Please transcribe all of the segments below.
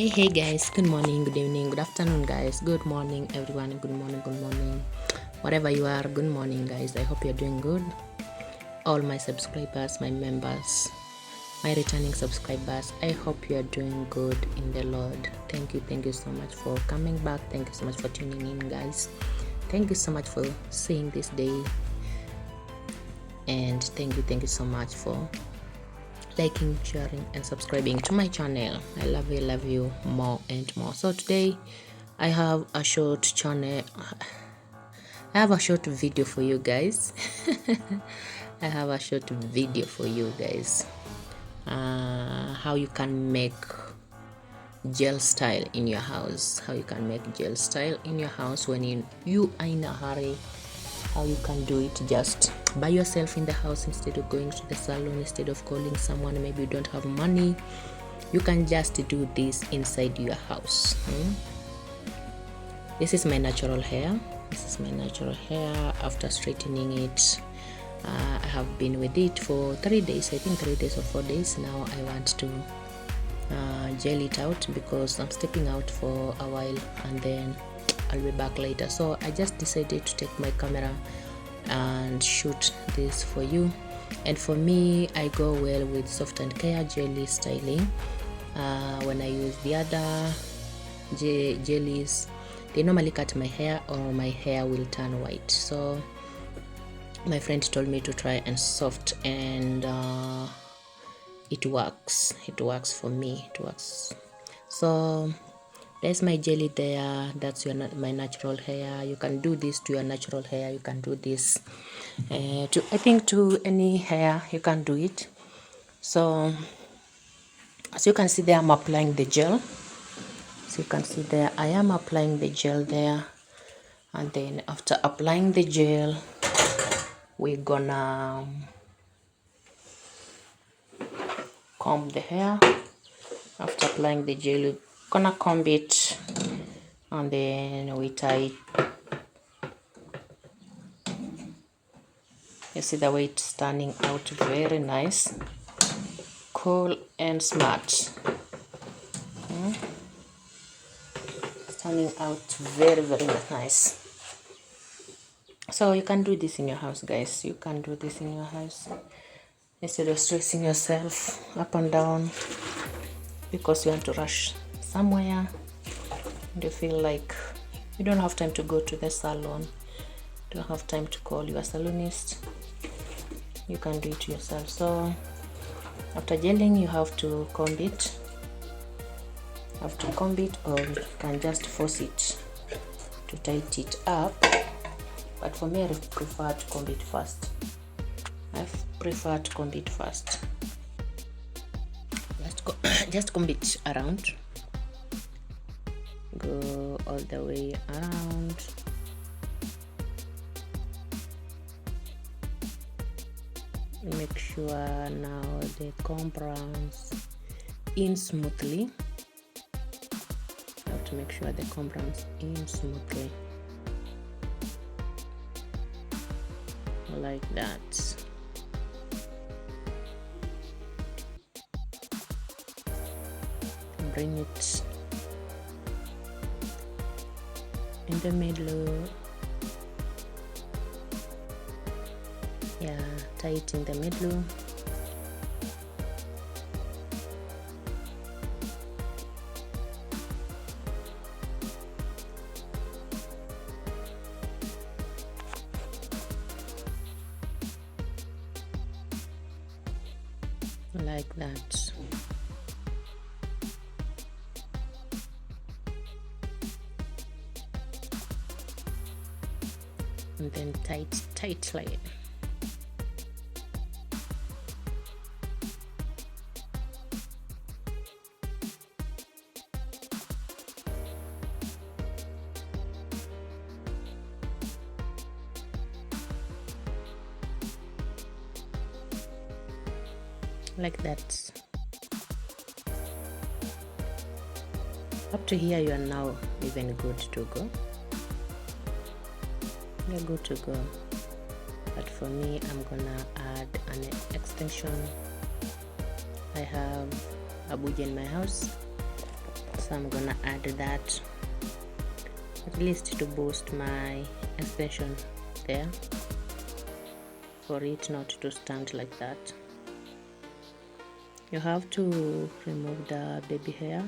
Hey guys, good morning, good evening, good afternoon guys, good morning everyone, good morning, whatever you are, good morning guys. I hope you're doing good. All my subscribers, my members, my returning subscribers, I hope you are doing good in the Lord. Thank you so much for coming back. Thank you so much for tuning in guys. Thank you so much for seeing this day, and thank you so much for liking, sharing and subscribing to my channel. I love you more and more. So today I have a short video for you guys. I have a short video for you guys, how you can make gel style in your house. How you can make gel style in your house when you are in a hurry. How you can do it just by yourself in the house instead of going to the salon, instead of calling someone. Maybe you don't have money, you can just do this inside your house. This is my natural hair. After straightening it, I have been with it for 3 days, I think 3 days or 4 days now. I want to gel it out because I'm stepping out for a while and then I'll be back later. So I just decided to take my camera and shoot this for you. And for me, I go well with soft and care jelly styling. When I use the other jellies, they normally cut my hair or my hair will turn white. So my friend told me to try and soft, and it works for me. It works. So there's my jelly there. That's my natural hair. You can do this to your natural hair. You can do this to any hair. You can do it. So as you can see there, I'm applying the gel. So you can see there, I am applying the gel there. And then after applying the gel, we're gonna comb the hair. After applying the gel, we're gonna comb it, and then we tie it. You see the way it's turning out very nice, cool and smart. It's turning out very nice. So you can do this in your house guys. You can do this in your house instead of stressing yourself up and down because you want to rush somewhere and you feel like you don't have time to go to the salon, don't have time to call your salonist. You can do it yourself. So after gelling, you have to comb it. Or you can just force it to tighten it up. But for me, I prefer to comb it first. Just comb it around. Go all the way around. Make sure now the comb runs in smoothly. You have to make sure the comb runs in smoothly, like that. Bring it in the middle. Yeah, tie it in the middle. Like that. And then tightly. Like that. Up to here, you are now even good to go. You're good to go. But for me, I'm gonna add an extension. I have a bougie in my house, so I'm gonna add that at least to boost my extension there, for it not to stand like that. You have to remove the baby hair,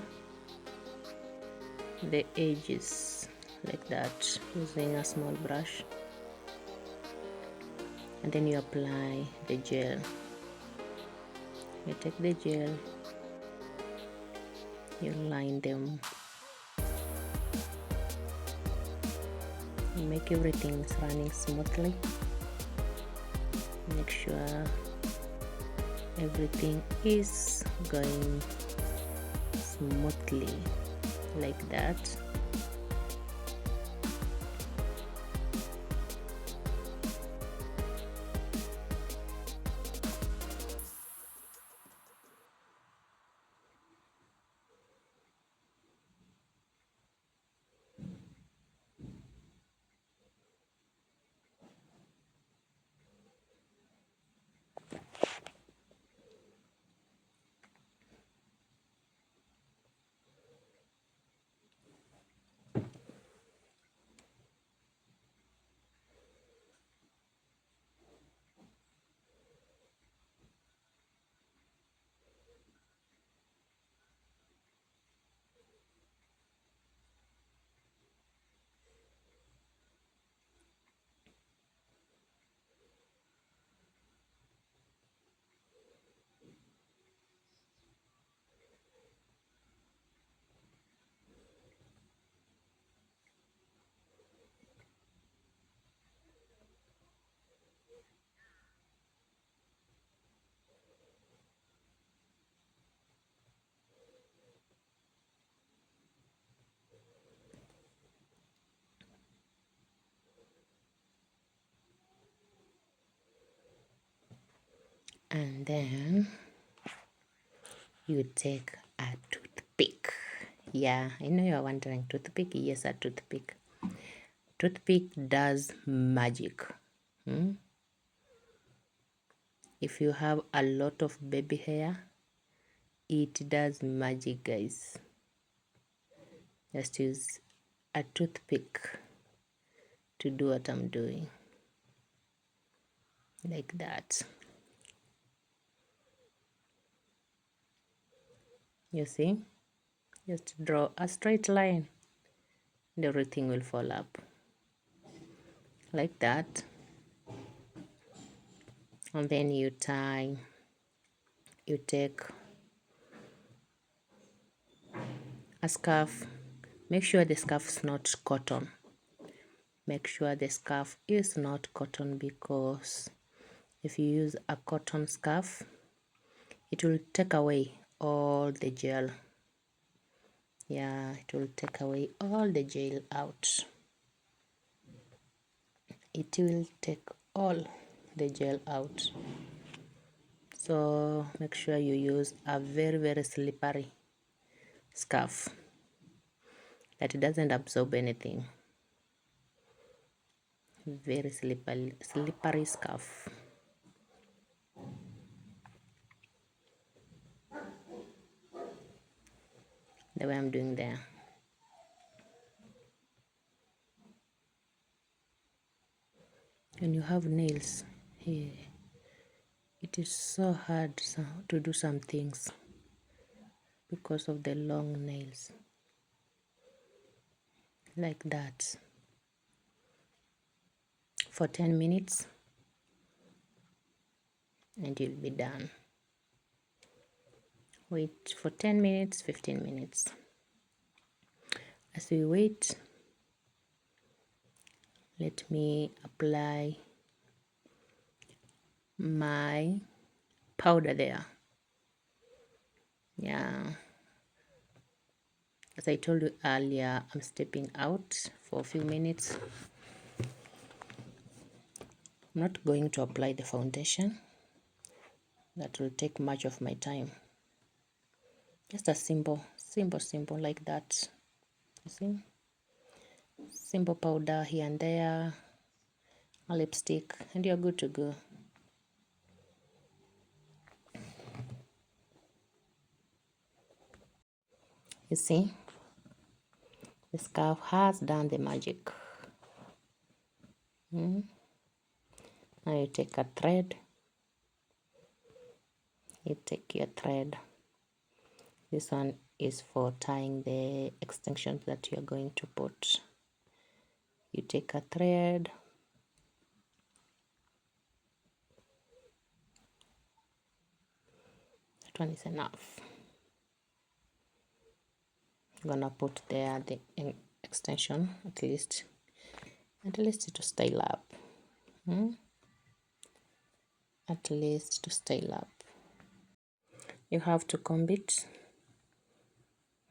the edges, like that, using a small brush, and then you apply the gel. You take the gel, you line them, you make everything running smoothly. Make sure everything is going smoothly like that. And then you take a toothpick. Yeah, I know you're wondering, toothpick? Yes, a toothpick. Toothpick does magic. If you have a lot of baby hair, it does magic, guys. Just use a toothpick to do what I'm doing, like that. You see, just draw a straight line and everything will fall up like that. And then you take a scarf. Make sure the scarf is not cotton. Make sure the scarf is not cotton, because if you use a cotton scarf, it will take away all the gel. Yeah, it will take away all the gel out. It will take all the gel out. So make sure you use a very slippery scarf that doesn't absorb anything. Very slippery scarf. The way I'm doing there. When you have nails here, it is so hard to do some things because of the long nails, like that, for 10 minutes and you'll be done. Wait for 10 minutes, 15 minutes. As we wait, let me apply my powder there. Yeah, as I told you earlier, I'm stepping out for a few minutes. I'm not going to apply the foundation. That will take much of my time. Just a simple like that. You see? Simple powder here and there, a lipstick, and you're good to go. You see? The scarf has done the magic. Now you take a thread. You take your thread. This one is for tying the extensions that you're going to put. You take a thread. That one is enough. I'm gonna put there the extension at least to style up. At least to style up. You have to comb it.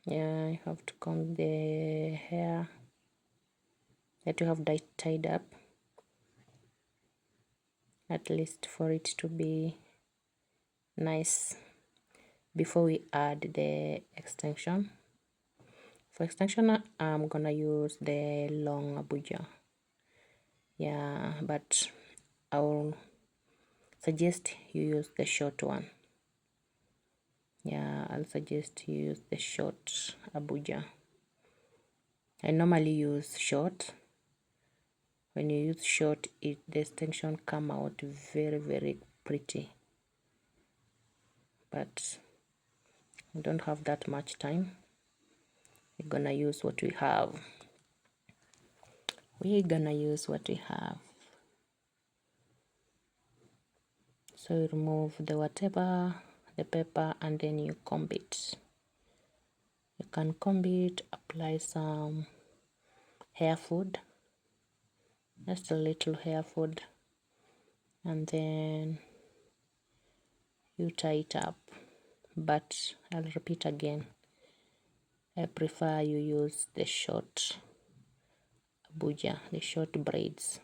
Yeah, you have to comb the hair that you have tied up, at least for it to be nice before we add the extension. For extension, I'm gonna use the long abuja. Yeah, but I'll suggest you use the short one. Yeah, I'll suggest you use the short abuja. I normally use short. When you use short, the extension come out very pretty. But I don't have that much time. We're gonna use what we have. So you remove the paper, and then you comb it. You can comb it, apply some hair food, just a little hair food, and then you tie it up. But I'll repeat again, I prefer you use the short abuja, the short braids.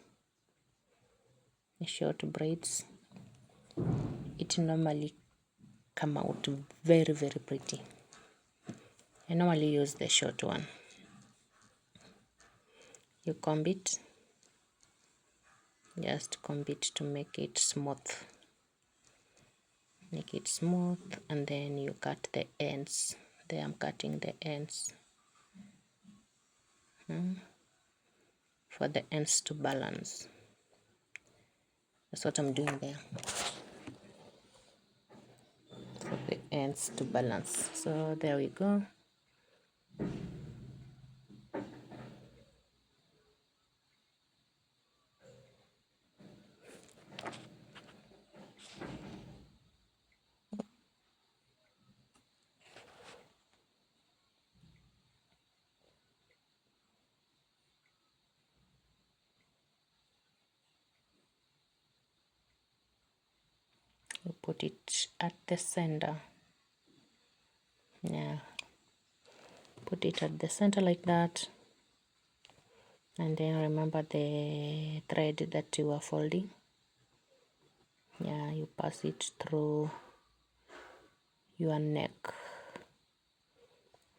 It normally come out very pretty. I normally use the short one. You comb it, just comb it to make it smooth. And then you cut the ends. There I'm cutting the ends for the ends to balance. That's what I'm doing there, for the ends to balance. So there we go. You put it at the center. Yeah, put it at the center like that. And then remember the thread that you are folding. Yeah, you pass it through your neck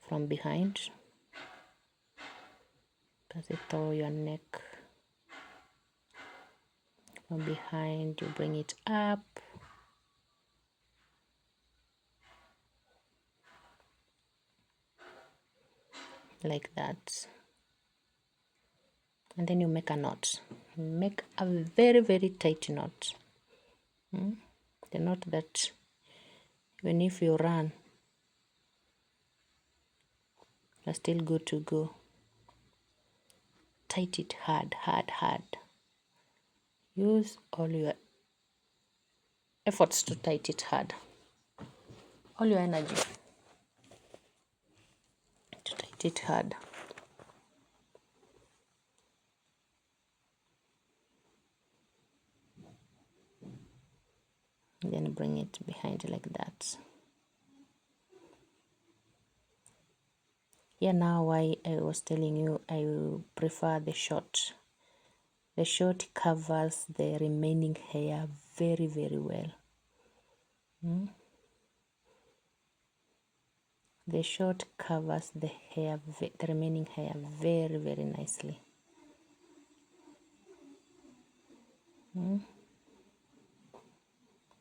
from behind. Pass it through your neck from behind. You bring it up like that, and then you make a knot. Make a very tight knot. The knot that even if you run, you're still good to go. Tight it hard. Use all your efforts to tight it hard. All your energy to tight it hard. And then bring it behind like that. Here now, why I was telling you I prefer the short. The short covers the remaining hair very well. The short covers the remaining hair very nicely.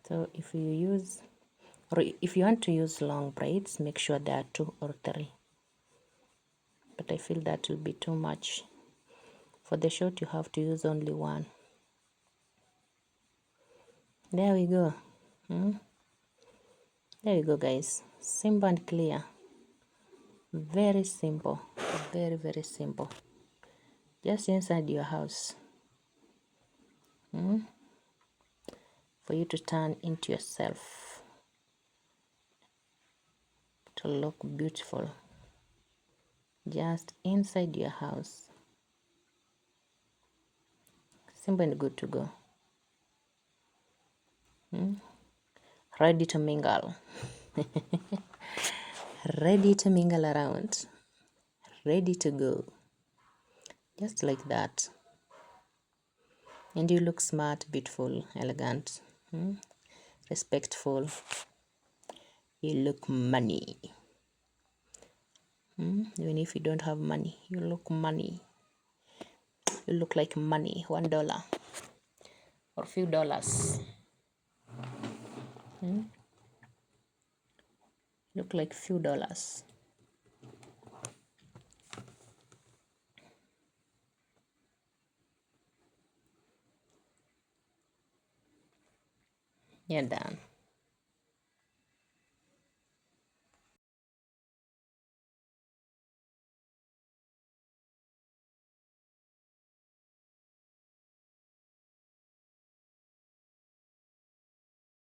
So if you want to use long braids, make sure there are 2 or 3. But I feel that will be too much. For the short, you have to use only one. There we go. There you go, guys. Simple and clear. Very simple. Very, very simple. Just inside your house. For you to turn into yourself. To look beautiful. Just inside your house. Simple and good to go. Ready to mingle. Ready to mingle around. Ready to go. Just like that. And you look smart, beautiful, elegant, respectful. You look money. Even if you don't have money, you look money. You look like money. $1 or a few dollars. Look like few dollars. You're done.